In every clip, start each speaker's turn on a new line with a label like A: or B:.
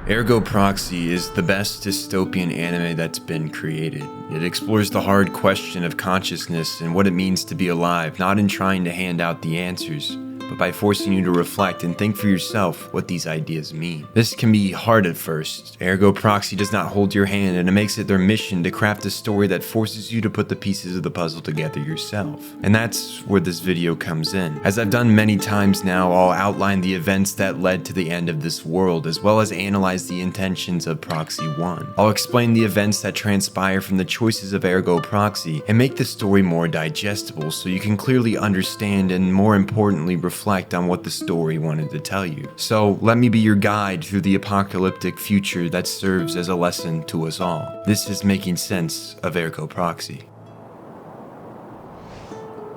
A: Ergo Proxy is the best dystopian anime that's been created. It explores the hard question of consciousness and what it means to be alive, not in trying to hand out the answers, but by forcing you to reflect and think for yourself what these ideas mean. This can be hard at first. Ergo Proxy does not hold your hand, and it makes it their mission to craft a story that forces you to put the pieces of the puzzle together yourself. And that's where this video comes in. As I've done many times now, I'll outline the events that led to the end of this world, as well as analyze the intentions of Proxy 1. I'll explain the events that transpire from the choices of Ergo Proxy, and make the story more digestible so you can clearly understand and, more importantly, reflect on what the story wanted to tell you. So let me be your guide through the apocalyptic future that serves as a lesson to us all. This is Making Sense of Ergo Proxy.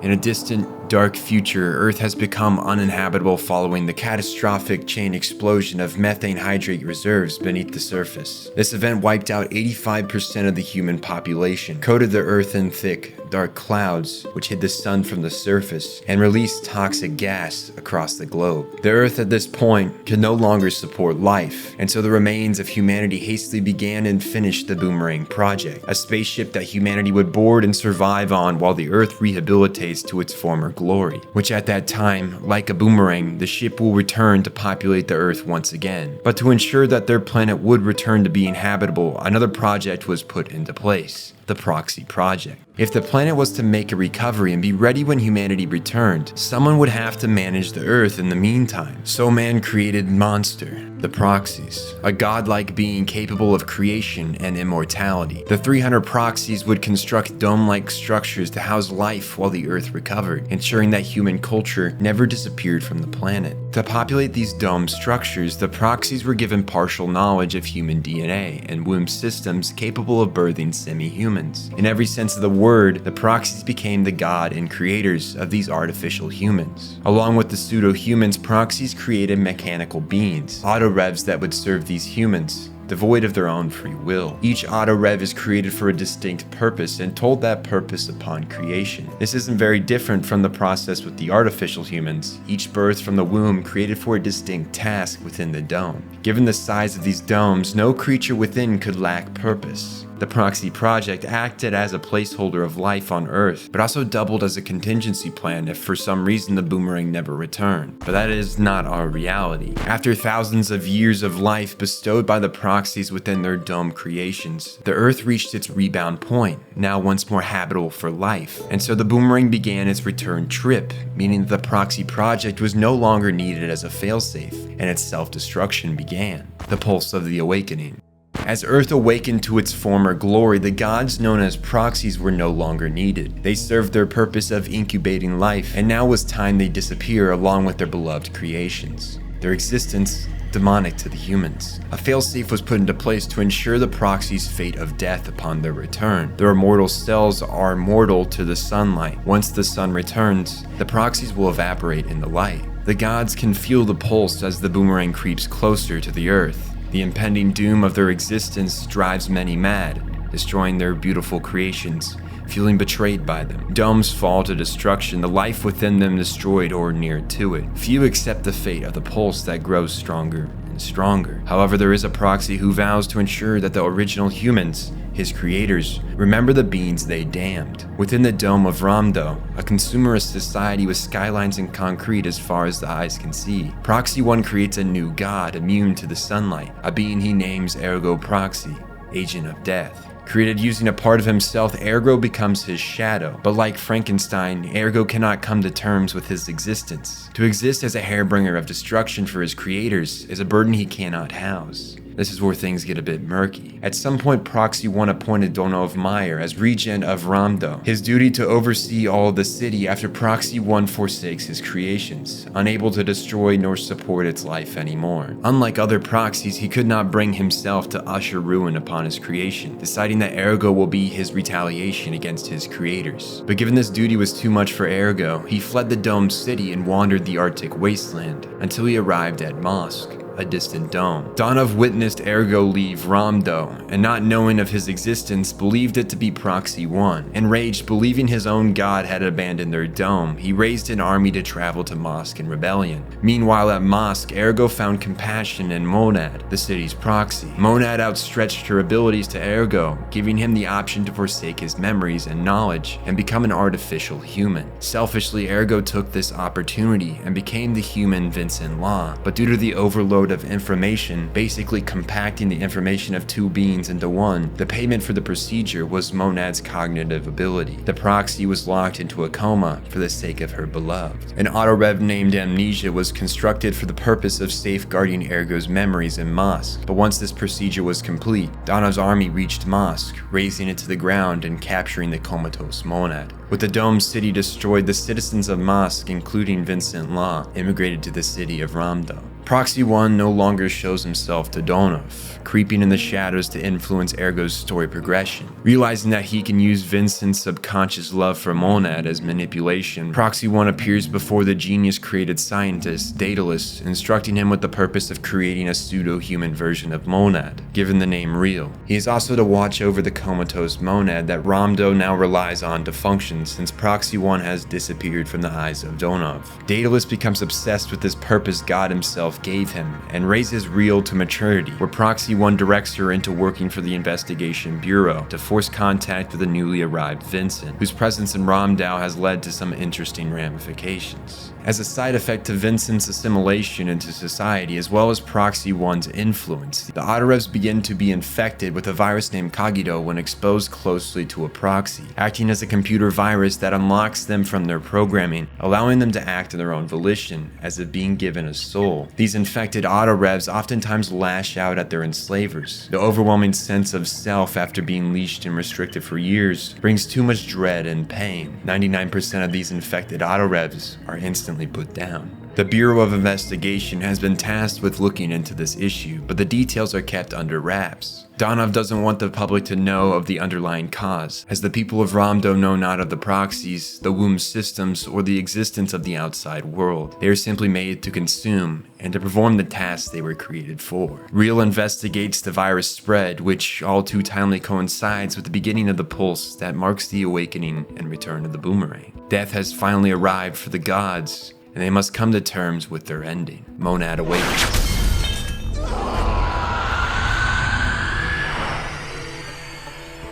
A: In a distant, dark future, Earth has become uninhabitable following the catastrophic chain explosion of methane hydrate reserves beneath the surface. This event wiped out 85% of the human population, coated the Earth in thick, dark clouds, which hid the sun from the surface, and released toxic gas across the globe. The Earth at this point could no longer support life, and so the remains of humanity hastily began and finished the Boomerang Project, a spaceship that humanity would board and survive on while the Earth rehabilitates to its former glory, which at that time, like a boomerang, the ship will return to populate the Earth once again. But to ensure that their planet would return to being habitable, another project was put into place. The Proxy Project. If the planet was to make a recovery and be ready when humanity returned, someone would have to manage the Earth in the meantime. So man created Monster, the Proxies, a godlike being capable of creation and immortality. The 300 Proxies would construct dome-like structures to house life while the Earth recovered, ensuring that human culture never disappeared from the planet. To populate these dome structures, the Proxies were given partial knowledge of human DNA and womb systems capable of birthing semi-humans. In every sense of the word, the Proxies became the god and creators of these artificial humans. Along with the pseudo-humans, Proxies created mechanical beings, auto-revs that would serve these humans, devoid of their own free will. Each auto-rev is created for a distinct purpose and told that purpose upon creation. This isn't very different from the process with the artificial humans, each birth from the womb created for a distinct task within the dome. Given the size of these domes, no creature within could lack purpose. The Proxy Project acted as a placeholder of life on Earth, but also doubled as a contingency plan if for some reason the boomerang never returned. But that is not our reality. After thousands of years of life bestowed by the Proxies within their dome creations, the Earth reached its rebound point, now once more habitable for life. And so the boomerang began its return trip, meaning that the Proxy Project was no longer needed as a failsafe, and its self-destruction began. The Pulse of the Awakening. As Earth awakened to its former glory, the gods known as Proxies were no longer needed. They served their purpose of incubating life, and now was time they disappear along with their beloved creations. Their existence demonic to the humans. A failsafe was put into place to ensure the Proxies' fate of death upon their return. Their immortal cells are mortal to the sunlight. Once the sun returns, the Proxies will evaporate in the light. The gods can feel the pulse as the boomerang creeps closer to the Earth. The impending doom of their existence drives many mad, destroying their beautiful creations, feeling betrayed by them. Domes fall to destruction, the life within them destroyed or near to it. Few accept the fate of the pulse that grows stronger and stronger. However, there is a Proxy who vows to ensure that the original humans, his creators, remember the beings they damned. Within the dome of Ramdo, a consumerist society with skylines and concrete as far as the eyes can see, Proxy 1 creates a new god immune to the sunlight, a being he names Ergo Proxy, Agent of Death. Created using a part of himself, Ergo becomes his shadow. But like Frankenstein, Ergo cannot come to terms with his existence. To exist as a hairbringer of destruction for his creators is a burden he cannot house. This is where things get a bit murky. At some point, Proxy 1 appointed Donov Meyer as regent of Ramdo, his duty to oversee all of the city after Proxy 1 forsakes his creations, unable to destroy nor support its life anymore. Unlike other Proxies, he could not bring himself to usher ruin upon his creation, deciding that Ergo will be his retaliation against his creators. But given this duty was too much for Ergo, he fled the domed city and wandered the Arctic wasteland until he arrived at Mosk, a distant dome. Donov witnessed Ergo leave Ramdo, and not knowing of his existence, believed it to be Proxy 1. Enraged, believing his own god had abandoned their dome, he raised an army to travel to Mosque in rebellion. Meanwhile at Mosque, Ergo found compassion in Monad, the city's proxy. Monad outstretched her abilities to Ergo, giving him the option to forsake his memories and knowledge and become an artificial human. Selfishly, Ergo took this opportunity and became the human Vincent Law, but due to the overload of information, basically compacting the information of two beings into one, the payment for the procedure was Monad's cognitive ability. The proxy was locked into a coma for the sake of her beloved. An autorev named Amnesia was constructed for the purpose of safeguarding Ergo's memories in Mosque, but once this procedure was complete, Donov's army reached Mosque, razing it to the ground and capturing the comatose Monad. With the domed city destroyed, the citizens of Mosque, including Vincent Law, immigrated to the city of Ramdo. Proxy 1 no longer shows himself to Donov, creeping in the shadows to influence Ergo's story progression. Realizing that he can use Vincent's subconscious love for Monad as manipulation, Proxy 1 appears before the genius-created scientist, Daedalus, instructing him with the purpose of creating a pseudo-human version of Monad, given the name Real. He is also to watch over the comatose Monad that Ramdo now relies on to function since Proxy 1 has disappeared from the eyes of Donov. Daedalus becomes obsessed with this purpose God himself gave him and raises Real to maturity, where Proxy 1 directs her into working for the Investigation Bureau to force contact with the newly arrived Vincent, whose presence in Ramdo has led to some interesting ramifications. As a side effect to Vincent's assimilation into society as well as Proxy 1's influence, the Autorevs begin to be infected with a virus named Cogito when exposed closely to a proxy, acting as a computer virus that unlocks them from their programming, allowing them to act in their own volition, as if being given a soul. These infected Autorevs oftentimes lash out at their enslavers. The overwhelming sense of self after being leashed and restricted for years brings too much dread and pain. 99% of these infected Autorevs are instantly put down. The Bureau of Investigation has been tasked with looking into this issue, but the details are kept under wraps. Donov doesn't want the public to know of the underlying cause, as the people of Ramdo know not of the proxies, the womb systems, or the existence of the outside world. They are simply made to consume and to perform the tasks they were created for. Real investigates the virus spread, which all too timely coincides with the beginning of the pulse that marks the awakening and return of the boomerang. Death has finally arrived for the gods, and they must come to terms with their ending. Monad awakens.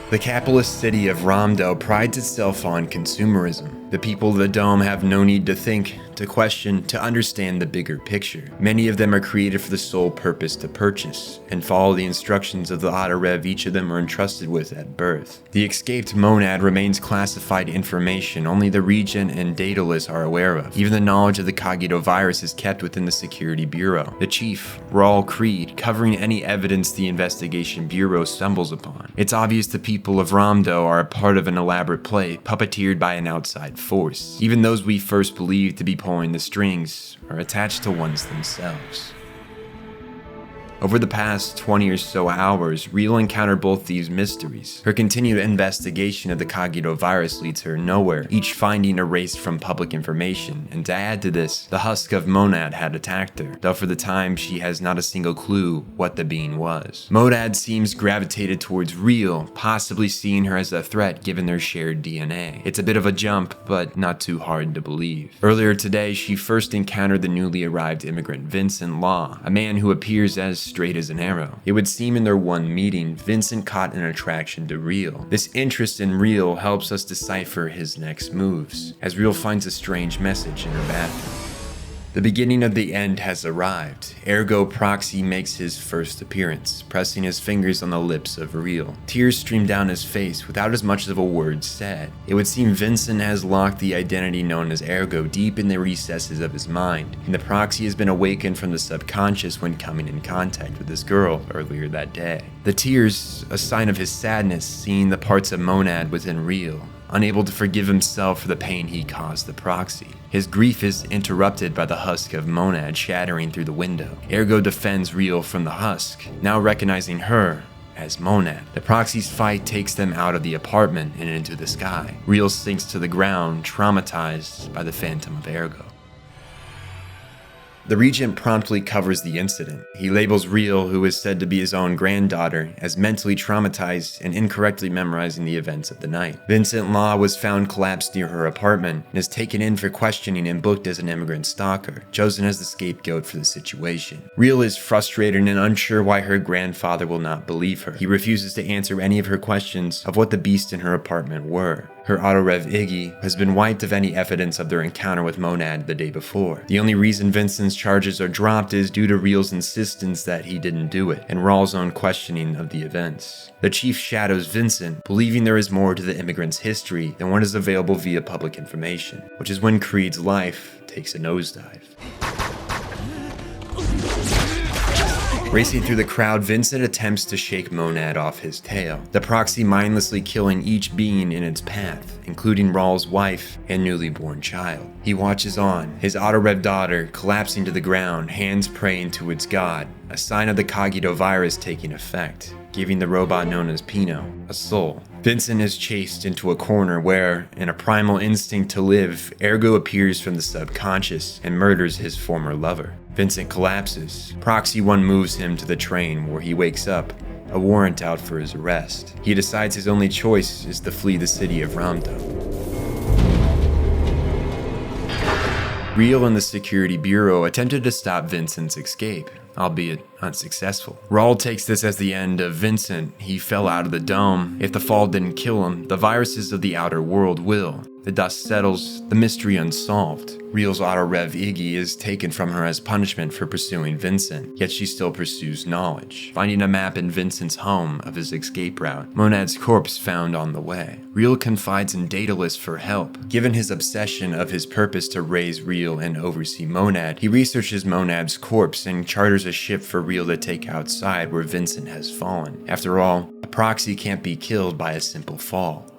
A: The capitalist city of Ramdo prides itself on consumerism. The people of the Dome have no need to think, to question, to understand the bigger picture. Many of them are created for the sole purpose to purchase, and follow the instructions of the Autorev each of them are entrusted with at birth. The escaped Monad remains classified information only the Regent and Daedalus are aware of. Even the knowledge of the Cogito virus is kept within the Security Bureau. The Chief, Raul Creed, covering any evidence the Investigation Bureau stumbles upon. It's obvious the people of Ramdo are a part of an elaborate play, puppeteered by an outside force. Even those we first believed to be pulling the strings are attached to ones themselves. Over the past 20 or so hours, Real encountered both these mysteries. Her continued investigation of the Cogito virus leads her nowhere, each finding erased from public information, and to add to this, the husk of Monad had attacked her, though for the time she has not a single clue what the being was. Monad seems gravitated towards Real, possibly seeing her as a threat given their shared DNA. It's a bit of a jump, but not too hard to believe. Earlier today, she first encountered the newly arrived immigrant Vincent Law, a man who appears as straight as an arrow. It would seem in their one meeting, Vincent caught an attraction to Real. This interest in Real helps us decipher his next moves, as Real finds a strange message in her bathroom. The beginning of the end has arrived. Ergo Proxy makes his first appearance, pressing his fingers on the lips of Real. Tears stream down his face without as much of a word said. It would seem Vincent has locked the identity known as Ergo deep in the recesses of his mind, and the Proxy has been awakened from the subconscious when coming in contact with this girl earlier that day. The tears, a sign of his sadness, seeing the parts of Monad within Real, unable to forgive himself for the pain he caused the Proxy. His grief is interrupted by the husk of Monad shattering through the window. Ergo defends Real from the husk, now recognizing her as Monad. The Proxy's fight takes them out of the apartment and into the sky. Real sinks to the ground, traumatized by the phantom of Ergo. The regent promptly covers the incident. He labels Real, who is said to be his own granddaughter, as mentally traumatized and incorrectly memorizing the events of the night. Vincent Law was found collapsed near her apartment and is taken in for questioning and booked as an immigrant stalker, chosen as the scapegoat for the situation. Real is frustrated and unsure why her grandfather will not believe her. He refuses to answer any of her questions of what the beasts in her apartment were. Her Autorev Iggy has been wiped of any evidence of their encounter with Monad the day before. The only reason Vincent's charges are dropped is due to Real's insistence that he didn't do it, and Rawl's own questioning of the events. The chief shadows Vincent, believing there is more to the immigrant's history than what is available via public information, which is when Creed's life takes a nosedive. Racing through the crowd, Vincent attempts to shake Monad off his tail, the proxy mindlessly killing each being in its path, including Rawl's wife and newly born child. He watches on, his Autorev daughter collapsing to the ground, hands praying to its god, a sign of the Cogito virus taking effect, giving the robot known as Pino a soul. Vincent is chased into a corner where, in a primal instinct to live, Ergo appears from the subconscious and murders his former lover. Vincent collapses. Proxy 1 moves him to the train where he wakes up, a warrant out for his arrest. He decides his only choice is to flee the city of Ramdo. Real and the Security Bureau attempted to stop Vincent's escape, albeit unsuccessful. Rawl takes this as the end of Vincent. He fell out of the dome. If the fall didn't kill him, the viruses of the outer world will. The dust settles, the mystery unsolved. Real's Autorev Iggy is taken from her as punishment for pursuing Vincent, yet she still pursues knowledge, finding a map in Vincent's home of his escape route, Monad's corpse found on the way. Real confides in Daedalus for help. Given his obsession of his purpose to raise Real and oversee Monad, he researches Monad's corpse and charters a ship for Real to take outside where Vincent has fallen. After all, a proxy can't be killed by a simple fall.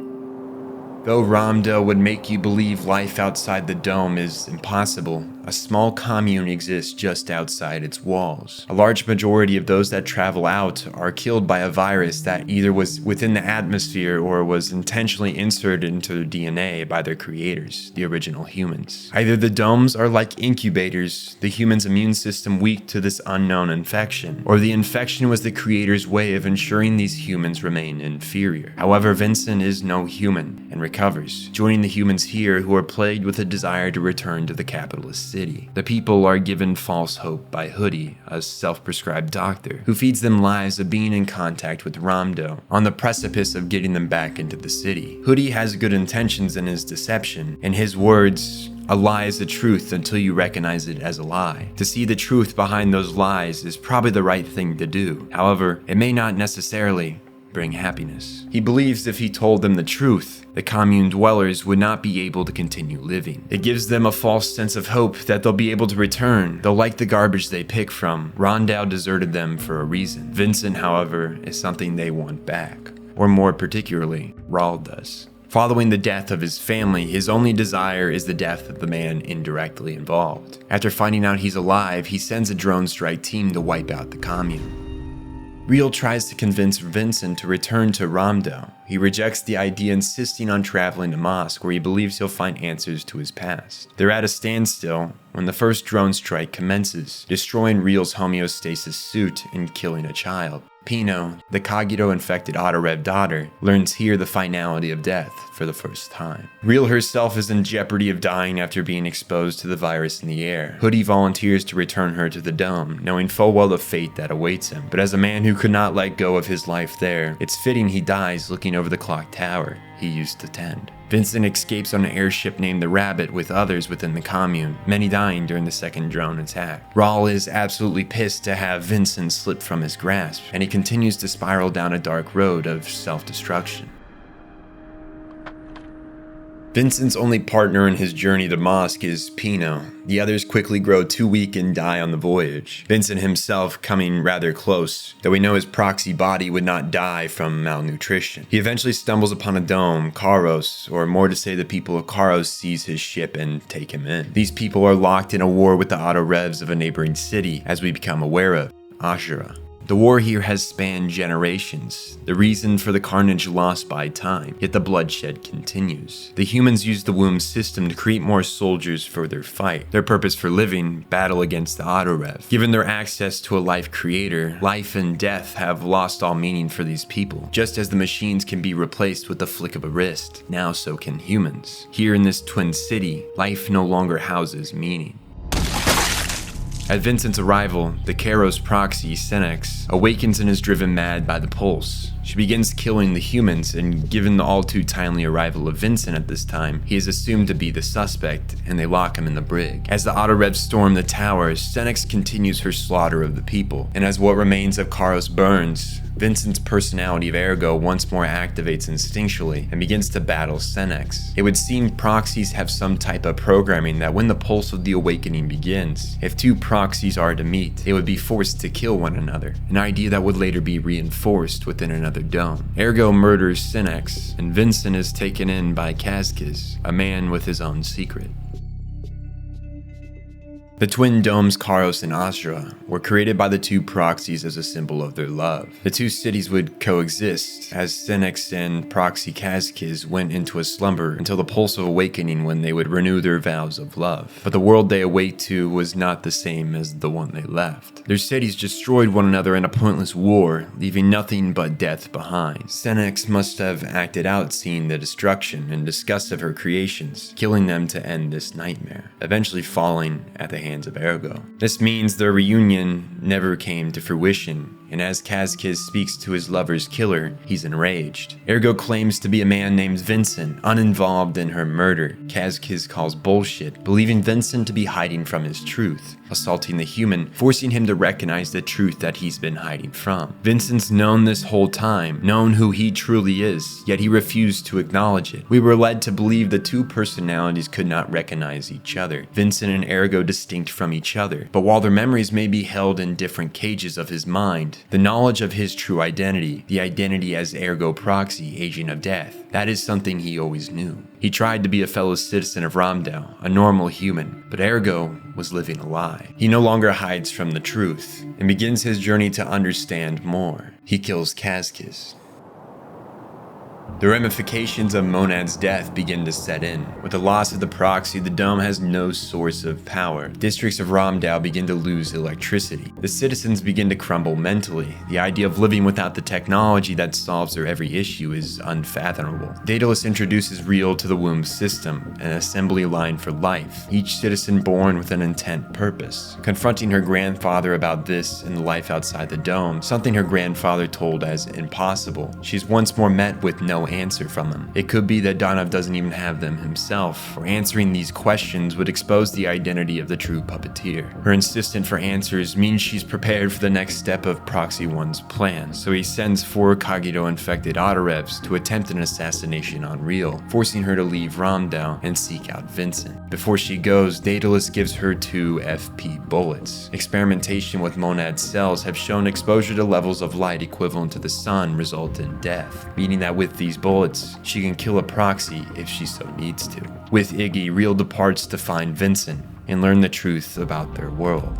A: Though Ramdo would make you believe life outside the dome is impossible, a small commune exists just outside its walls. A large majority of those that travel out are killed by a virus that either was within the atmosphere or was intentionally inserted into their DNA by their creators, the original humans. Either the domes are like incubators, the human's immune system weak to this unknown infection, or the infection was the creator's way of ensuring these humans remain inferior. However, Vincent is no human and recovers, joining the humans here who are plagued with a desire to return to the capitalist city. The people are given false hope by Hoodie, a self-prescribed doctor, who feeds them lies of being in contact with Ramdo, on the precipice of getting them back into the city. Hoodie has good intentions in his deception. In his words, a lie is the truth until you recognize it as a lie. To see the truth behind those lies is probably the right thing to do. However, it may not necessarily bring happiness. He believes if he told them the truth, the commune dwellers would not be able to continue living. It gives them a false sense of hope that they'll be able to return. They'll like the garbage they pick from. Rondell deserted them for a reason. Vincent, however, is something they want back. Or more particularly, Rawl does. Following the death of his family, his only desire is the death of the man indirectly involved. After finding out he's alive, he sends a drone strike team to wipe out the commune. Real tries to convince Vincent to return to Ramdo. He rejects the idea, insisting on traveling to Mosque, where he believes he'll find answers to his past. They're at a standstill when the first drone strike commences, destroying Real's homeostasis suit and killing a child. Pino, the Cogito-infected Autorev daughter, learns here the finality of death for the first time. Real herself is in jeopardy of dying after being exposed to the virus in the air. Hoodie volunteers to return her to the dome, knowing full well the fate that awaits him. But as a man who could not let go of his life there, it's fitting he dies looking over the clock tower he used to tend. Vincent escapes on an airship named the Rabbit with others within the commune, many dying during the second drone attack. Rawl is absolutely pissed to have Vincent slip from his grasp, and he continues to spiral down a dark road of self-destruction. Vincent's only partner in his journey to Mosque is Pino. The others quickly grow too weak and die on the voyage. Vincent himself coming rather close, though we know his proxy body would not die from malnutrition. He eventually stumbles upon a dome, Karos, or more to say the people of Karos seize his ship and take him in. These people are locked in a war with the Auto Revs of a neighboring city, as we become aware of, Ashura. The war here has spanned generations, the reason for the carnage lost by time, yet the bloodshed continues. The humans use the womb system to create more soldiers for their fight. Their purpose for living, battle against the Autorev. Given their access to a life creator, life and death have lost all meaning for these people. Just as the machines can be replaced with the flick of a wrist, now so can humans. Here in this twin city, life no longer houses meaning. At Vincent's arrival, the Ergo Proxy, Sensei, awakens and is driven mad by the pulse. She begins killing the humans, and given the all too timely arrival of Vincent at this time, he is assumed to be the suspect, and they lock him in the brig. As the Autorevs storm the towers, Sensei continues her slaughter of the people, and as what remains of Karos burns, Vincent's personality of Ergo once more activates instinctually and begins to battle Sensei. It would seem proxies have some type of programming that when the pulse of the awakening begins, if two proxies are to meet, they would be forced to kill one another, an idea that would later be reinforced within another dome. Ergo murders Sensei, and Vincent is taken in by Kazkiz, a man with his own secret. The twin domes Karos and Astra were created by the two proxies as a symbol of their love. The two cities would coexist as Sensei and Proxy Kazkiz went into a slumber until the pulse of awakening when they would renew their vows of love. But the world they awake to was not the same as the one they left. Their cities destroyed one another in a pointless war, leaving nothing but death behind. Sensei must have acted out seeing the destruction and disgust of her creations, killing them to end this nightmare, eventually falling at the hands of Ergo. This means their reunion never came to fruition, and as Kazkiz speaks to his lover's killer, he's enraged. Ergo claims to be a man named Vincent, uninvolved in her murder. Kazkiz calls bullshit, believing Vincent to be hiding from his truth, assaulting the human, forcing him to recognize the truth that he's been hiding from. Vincent's known this whole time, known who he truly is, yet he refused to acknowledge it. We were led to believe the two personalities could not recognize each other, Vincent and Ergo distinct from each other, but while their memories may be held in different cages of his mind, the knowledge of his true identity, the identity as Ergo Proxy, Agent of Death, that is something he always knew. He tried to be a fellow citizen of Ramdau, a normal human, but Ergo was living a lie. He no longer hides from the truth, and begins his journey to understand more. He kills Kazkiz. The ramifications of Monad's death begin to set in. With the loss of the proxy, the dome has no source of power. Districts of Ramdau begin to lose electricity. The citizens begin to crumble mentally. The idea of living without the technology that solves their every issue is unfathomable. Daedalus introduces Real to the womb system, an assembly line for life, each citizen born with an intent purpose. Confronting her grandfather about this and the life outside the dome, something her grandfather told as impossible, she's once more met with no answer from him. It could be that Donav doesn't even have them himself, or answering these questions would expose the identity of the true puppeteer. Her insistence for answers means she's prepared for the next step of Proxy One's plan, so he sends 4 Kagito-infected Autorevs to attempt an assassination on Real, forcing her to leave Ramdau and seek out Vincent. Before she goes, Daedalus gives her 2 FP bullets. Experimentation with Monad cells have shown exposure to levels of light equivalent to the sun result in death, meaning that with these bullets, she can kill a proxy if she so needs to. With Iggy, Real departs to find Vincent and learn the truth about their world.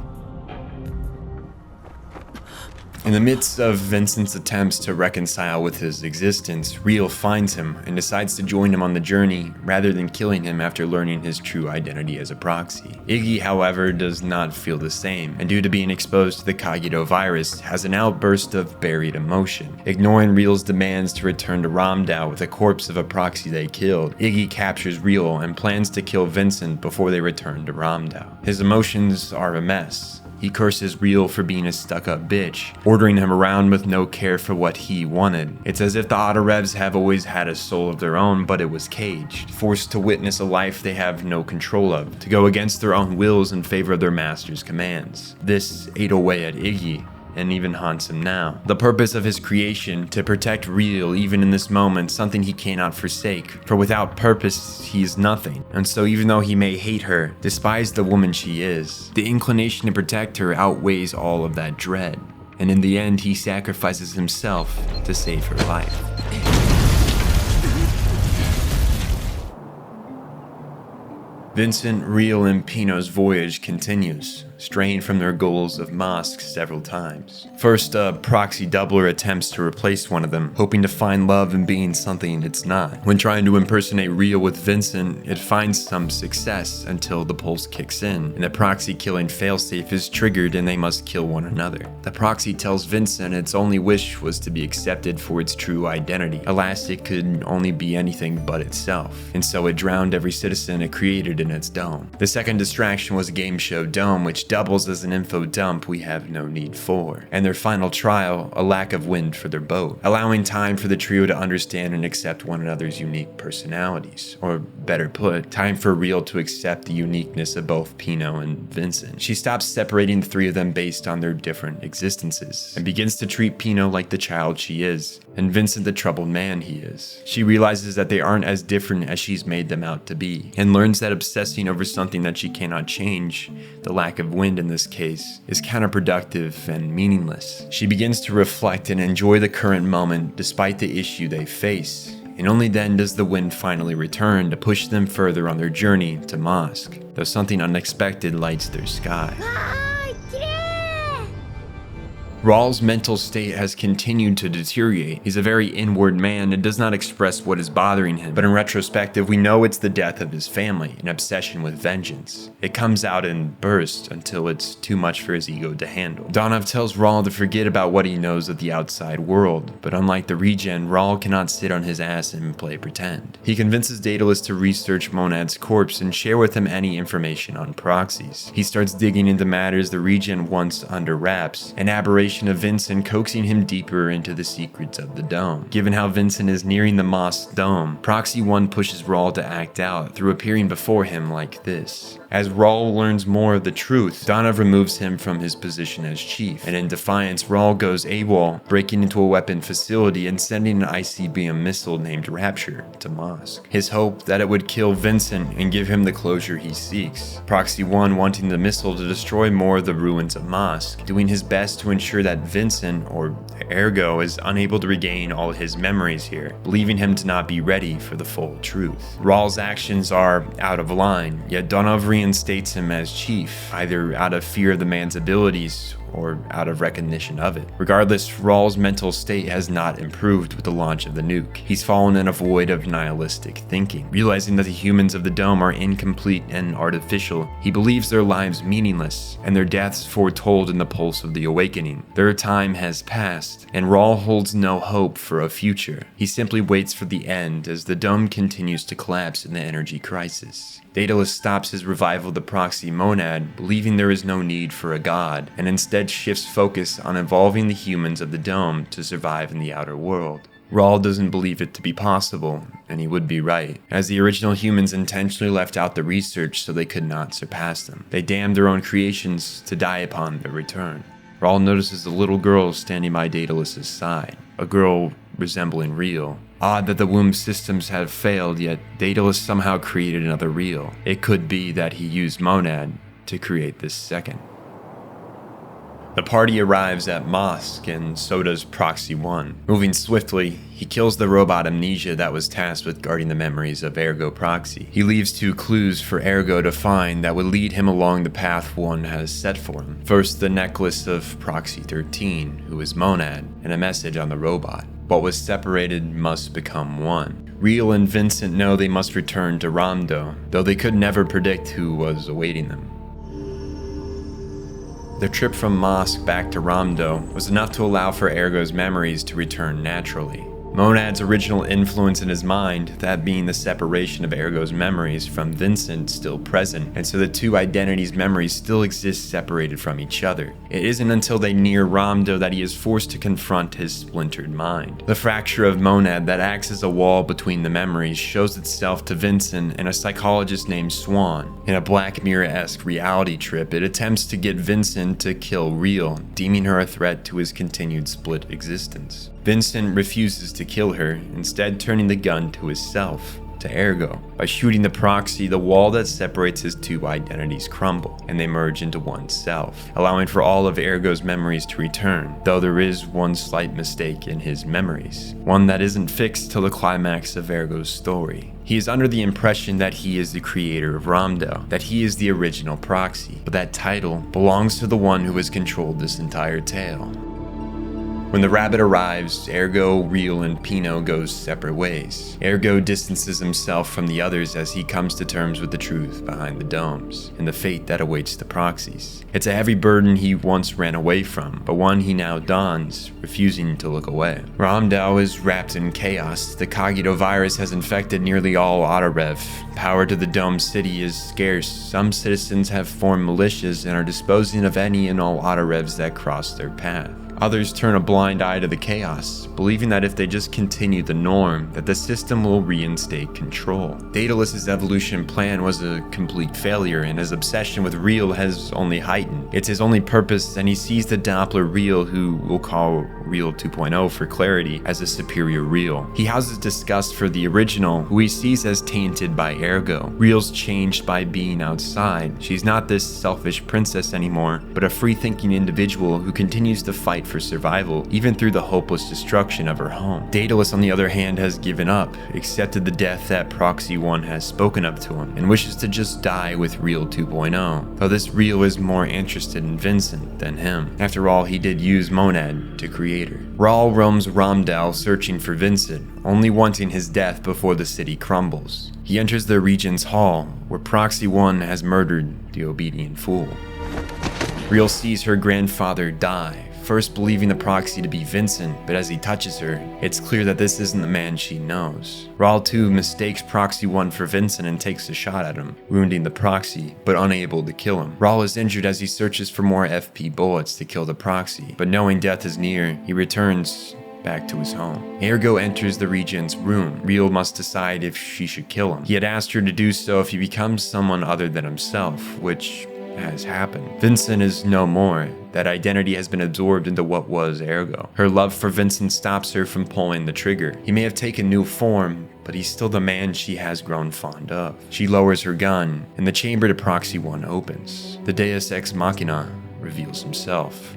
A: In the midst of Vincent's attempts to reconcile with his existence, Real finds him and decides to join him on the journey rather than killing him after learning his true identity as a proxy. Iggy, however, does not feel the same, and due to being exposed to the Kagito virus, has an outburst of buried emotion. Ignoring Real's demands to return to Ramdau with the corpse of a proxy they killed, Iggy captures Real and plans to kill Vincent before they return to Ramdau. His emotions are a mess. He curses Real for being a stuck-up bitch, ordering him around with no care for what he wanted. It's as if the Autorevs have always had a soul of their own, but it was caged, forced to witness a life they have no control of, to go against their own wills in favor of their master's commands. This ate away at Iggy, and even haunts him now. The purpose of his creation, to protect Real even in this moment, something he cannot forsake, for without purpose he is nothing. And so even though he may hate her, despise the woman she is, the inclination to protect her outweighs all of that dread, and in the end he sacrifices himself to save her life. Vincent, Real, and Pino's voyage continues. straying from their goals of Mosk several times. First, a proxy doubler attempts to replace one of them, hoping to find love in being something it's not. When trying to impersonate Real with Vincent, it finds some success until the pulse kicks in, and the proxy killing failsafe is triggered and they must kill one another. The proxy tells Vincent its only wish was to be accepted for its true identity. Alas, it could only be anything but itself, and so it drowned every citizen it created in its dome. The second distraction was a game show dome, which doubles as an info dump we have no need for. And their final trial, a lack of wind for their boat, allowing time for the trio to understand and accept one another's unique personalities. Or better put, time for Real to accept the uniqueness of both Pino and Vincent. She stops separating the three of them based on their different existences, and begins to treat Pino like the child she is, and Vincent the troubled man he is. She realizes that they aren't as different as she's made them out to be, and learns that obsessing over something that she cannot change, the lack of wind in this case, is counterproductive and meaningless. She begins to reflect and enjoy the current moment despite the issue they face, and only then does the wind finally return to push them further on their journey to Mosk, though something unexpected lights their sky. Rawl's mental state has continued to deteriorate. He's a very inward man and does not express what is bothering him, but in retrospective we know it's the death of his family, an obsession with vengeance. It comes out in bursts until it's too much for his ego to handle. Donov tells Rawl to forget about what he knows of the outside world, but unlike the regen, Rawl cannot sit on his ass and play pretend. He convinces Daedalus to research Monad's corpse and share with him any information on proxies. He starts digging into matters the regen wants under wraps, an aberration of Vincent coaxing him deeper into the secrets of the dome. Given how Vincent is nearing the Mosk dome, Proxy 1 pushes Rawl to act out through appearing before him like this. As Rawl learns more of the truth, Donov removes him from his position as chief, and in defiance, Rawl goes AWOL, breaking into a weapon facility and sending an ICBM missile named Rapture to Mosk. His hope that it would kill Vincent and give him the closure he seeks. Proxy 1 wanting the missile to destroy more of the ruins of Mosk, doing his best to ensure that Vincent, or Ergo, is unable to regain all his memories here, believing him to not be ready for the full truth. Rawl's actions are out of line, yet Donov reinstates him as chief, either out of fear of the man's abilities or out of recognition of it. Regardless, Rawl's mental state has not improved with the launch of the nuke. He's fallen in a void of nihilistic thinking. Realizing that the humans of the dome are incomplete and artificial, he believes their lives meaningless, and their deaths foretold in the pulse of the awakening. Their time has passed, and Rawl holds no hope for a future. He simply waits for the end as the dome continues to collapse in the energy crisis. Daedalus stops his revival of the proxy monad, believing there is no need for a god, and instead shifts focus on evolving the humans of the dome to survive in the outer world. Rawl doesn't believe it to be possible, and he would be right, as the original humans intentionally left out the research so they could not surpass them. They damned their own creations to die upon their return. Rawl notices a little girl standing by Daedalus's side, a girl resembling Real. Odd that the womb systems have failed, yet Daedalus somehow created another Real. It could be that he used Monad to create this second. The party arrives at Mosk, and so does Proxy 1. Moving swiftly, he kills the robot Amnesia that was tasked with guarding the memories of Ergo Proxy. He leaves 2 clues for Ergo to find that would lead him along the path 1 has set for him. First, the necklace of Proxy 13, who is Monad, and a message on the robot. What was separated must become one. Real and Vincent know they must return to Ramdo, though they could never predict who was awaiting them. The trip from Mosk back to Ramdo was enough to allow for Ergo's memories to return naturally. Monad's original influence in his mind, that being the separation of Ergo's memories from Vincent, still present, and so the 2 identities' memories still exist separated from each other. It isn't until they near Ramdo that he is forced to confront his splintered mind. The fracture of Monad that acts as a wall between the memories shows itself to Vincent and a psychologist named Swan. In a Black Mirror-esque reality trip, it attempts to get Vincent to kill Real, deeming her a threat to his continued split existence. Vincent refuses to kill her, instead turning the gun to himself, to Ergo. By shooting the proxy, the wall that separates his two identities crumble, and they merge into one self, allowing for all of Ergo's memories to return, though there is one slight mistake in his memories, one that isn't fixed till the climax of Ergo's story. He is under the impression that he is the creator of Ramdell, that he is the original proxy, but that title belongs to the one who has controlled this entire tale. When the rabbit arrives, Ergo, Real, and Pino goes separate ways. Ergo distances himself from the others as he comes to terms with the truth behind the domes, and the fate that awaits the proxies. It's a heavy burden he once ran away from, but one he now dons, refusing to look away. Ramdell is wrapped in chaos. The Cogito virus has infected nearly all Autorev. Power to the dome city is scarce. Some citizens have formed militias and are disposing of any and all Autorevs that cross their path. Others turn a blind eye to the chaos, believing that if they just continue the norm, that the system will reinstate control. Daedalus's evolution plan was a complete failure, and his obsession with Real has only heightened. It's his only purpose, and he sees the Doppler Real, who we'll call Real 2.0 for clarity, as a superior Real. He houses disgust for the original, who he sees as tainted by Ergo. Real's changed by being outside. She's not this selfish princess anymore, but a free-thinking individual who continues to fight for survival, even through the hopeless destruction of her home. Daedalus, on the other hand, has given up, accepted the death that Proxy 1 has spoken of to him, and wishes to just die with Real 2.0, though this Real is more interested in Vincent than him. After all, he did use Monad to create her. Raul roams Ramdell searching for Vincent, only wanting his death before the city crumbles. He enters the Regent's Hall, where Proxy 1 has murdered the obedient fool. Real sees her grandfather die, first believing the proxy to be Vincent, but as he touches her, it's clear that this isn't the man she knows. Raul too mistakes Proxy 1 for Vincent and takes a shot at him, wounding the proxy, but unable to kill him. Raul is injured as he searches for more FP bullets to kill the proxy, but knowing death is near, he returns back to his home. Ergo enters the Regent's room. Real must decide if she should kill him. He had asked her to do so if he becomes someone other than himself, which has happened. Vincent is no more. That identity has been absorbed into what was Ergo. Her love for Vincent stops her from pulling the trigger. He may have taken new form, but he's still the man she has grown fond of. She lowers her gun, and the chamber to Proxy 1 opens. The Deus Ex Machina reveals himself.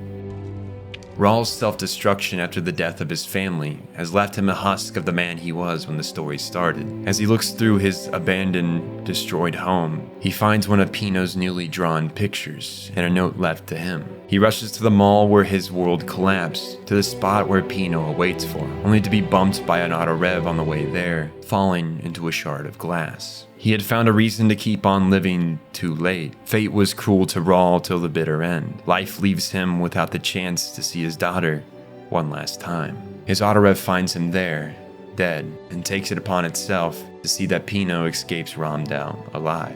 A: Raul's self-destruction after the death of his family has left him a husk of the man he was when the story started. As he looks through his abandoned, destroyed home, he finds one of Pino's newly drawn pictures and a note left to him. He rushes to the mall where his world collapsed, to the spot where Pino awaits for him, only to be bumped by an Autorev on the way there, falling into a shard of glass. He had found a reason to keep on living too late. Fate was cruel to Raul till the bitter end. Life leaves him without the chance to see his daughter one last time. His Autorev finds him there, dead, and takes it upon itself to see that Pino escapes Ramdell alive.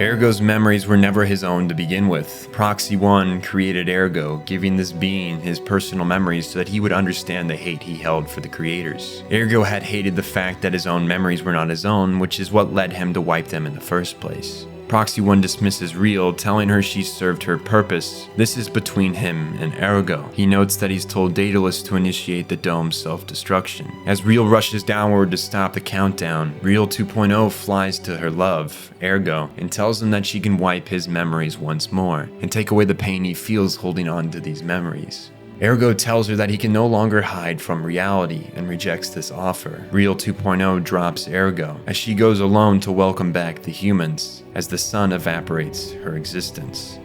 A: Ergo's memories were never his own to begin with. Proxy 1 created Ergo, giving this being his personal memories so that he would understand the hate he held for the creators. Ergo had hated the fact that his own memories were not his own, which is what led him to wipe them in the first place. Proxy 1 dismisses Real, telling her she served her purpose. This is between him and Ergo. He notes that he's told Daedalus to initiate the dome's self-destruction. As Real rushes downward to stop the countdown, Real 2.0 flies to her love, Ergo, and tells him that she can wipe his memories once more, and take away the pain he feels holding on to these memories. Ergo tells her that he can no longer hide from reality and rejects this offer. Real 2.0 drops Ergo as she goes alone to welcome back the humans as the sun evaporates her existence.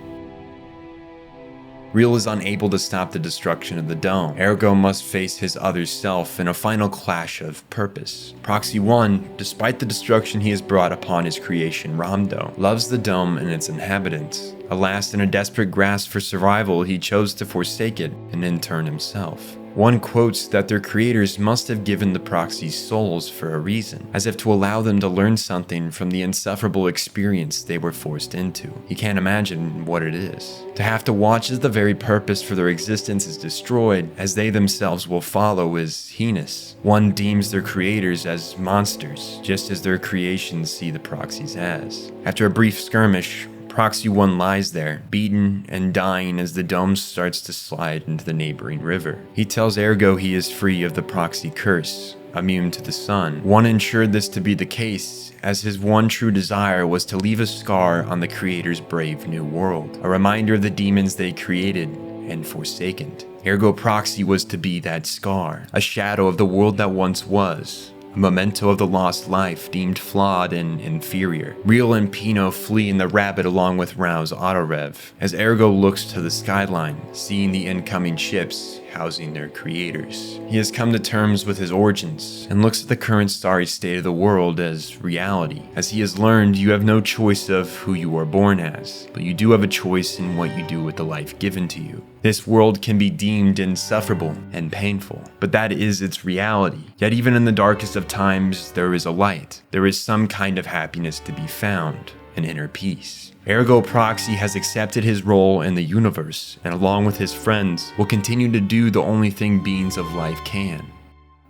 A: Real is unable to stop the destruction of the dome. Ergo must face his other self in a final clash of purpose. Proxy 1, despite the destruction he has brought upon his creation Ramdo, loves the dome and its inhabitants. Alas, in a desperate grasp for survival, he chose to forsake it and in turn himself. One quotes that their creators must have given the proxies souls for a reason, as if to allow them to learn something from the insufferable experience they were forced into. He can't imagine what it is. To have to watch as the very purpose for their existence is destroyed, as they themselves will follow, is heinous. One deems their creators as monsters, just as their creations see the proxies as. After a brief skirmish, Proxy 1 lies there, beaten and dying as the dome starts to slide into the neighboring river. He tells Ergo he is free of the proxy curse, immune to the sun. One ensured this to be the case, as his one true desire was to leave a scar on the Creator's brave new world, a reminder of the demons they created and forsaken. Ergo Proxy was to be that scar, a shadow of the world that once was, a memento of the lost life deemed flawed and inferior. Real and Pino flee in the Rabbit along with Rao's autorev, as Ergo looks to the skyline, seeing the incoming ships housing their creators. He has come to terms with his origins, and looks at the current starry state of the world as reality. As he has learned, you have no choice of who you are born as, but you do have a choice in what you do with the life given to you. This world can be deemed insufferable and painful, but that is its reality. Yet even in the darkest of times, there is a light. There is some kind of happiness to be found, an inner peace. Ergo Proxy has accepted his role in the universe, and along with his friends, will continue to do the only thing beings of life can: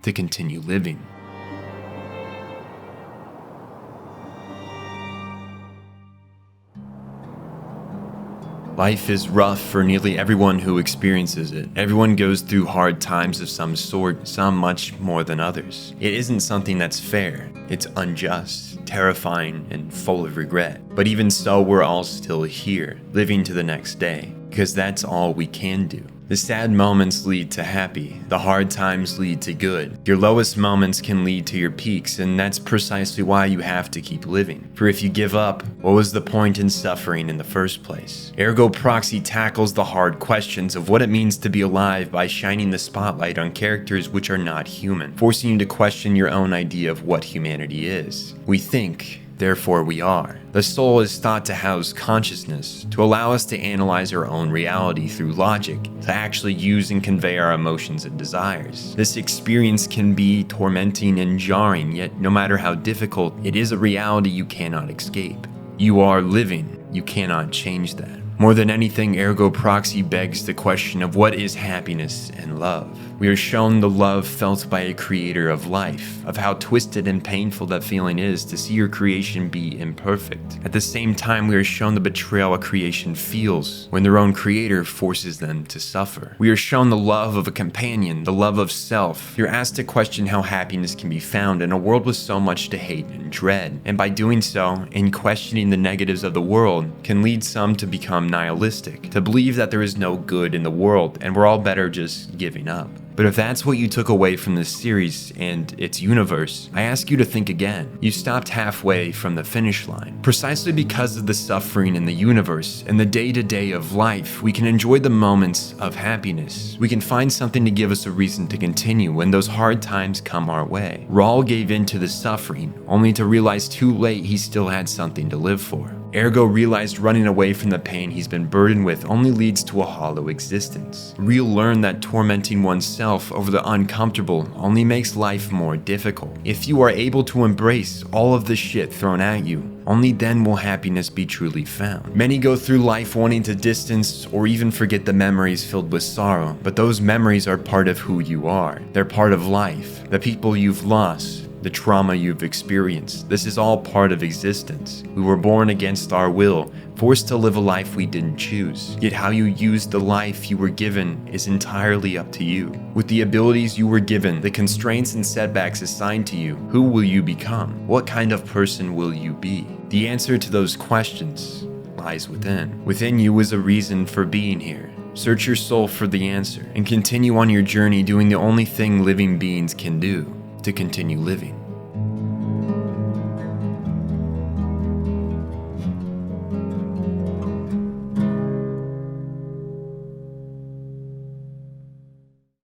A: to continue living. Life is rough for nearly everyone who experiences it. Everyone goes through hard times of some sort, some much more than others. It isn't something that's fair. It's unjust, terrifying, and full of regret. But even so, we're all still here, living to the next day, because that's all we can do. The sad moments lead to happy. The hard times lead to good. Your lowest moments can lead to your peaks, and that's precisely why you have to keep living. For if you give up, what was the point in suffering in the first place? Ergo Proxy tackles the hard questions of what it means to be alive by shining the spotlight on characters which are not human, forcing you to question your own idea of what humanity is. We think, therefore we are. The soul is thought to house consciousness, to allow us to analyze our own reality through logic, to actually use and convey our emotions and desires. This experience can be tormenting and jarring, yet no matter how difficult, it is a reality you cannot escape. You are living, you cannot change that. More than anything, Ergo Proxy begs the question of what is happiness and love. We are shown the love felt by a creator of life, of how twisted and painful that feeling is to see your creation be imperfect. At the same time, we are shown the betrayal a creation feels when their own creator forces them to suffer. We are shown the love of a companion, the love of self. You're asked to question how happiness can be found in a world with so much to hate and dread. And by doing so, in questioning the negatives of the world, can lead some to become nihilistic, to believe that there is no good in the world and we're all better just giving up. But if that's what you took away from this series and its universe, I ask you to think again. You stopped halfway from the finish line. Precisely because of the suffering in the universe and the day-to-day of life, we can enjoy the moments of happiness. We can find something to give us a reason to continue when those hard times come our way. Raul gave in to the suffering, only to realize too late he still had something to live for. Ergo realized running away from the pain he's been burdened with only leads to a hollow existence. Real learned that tormenting oneself over the uncomfortable only makes life more difficult. If you are able to embrace all of the shit thrown at you, only then will happiness be truly found. Many go through life wanting to distance or even forget the memories filled with sorrow, but those memories are part of who you are. They're part of life, the people you've lost, the trauma you've experienced. This is all part of existence. We were born against our will, forced to live a life we didn't choose. Yet how you use the life you were given is entirely up to you. With the abilities you were given, the constraints and setbacks assigned to you, who will you become? What kind of person will you be? The answer to those questions lies within. Within you is a reason for being here. Search your soul for the answer and continue on your journey doing the only thing living beings can do: to continue living.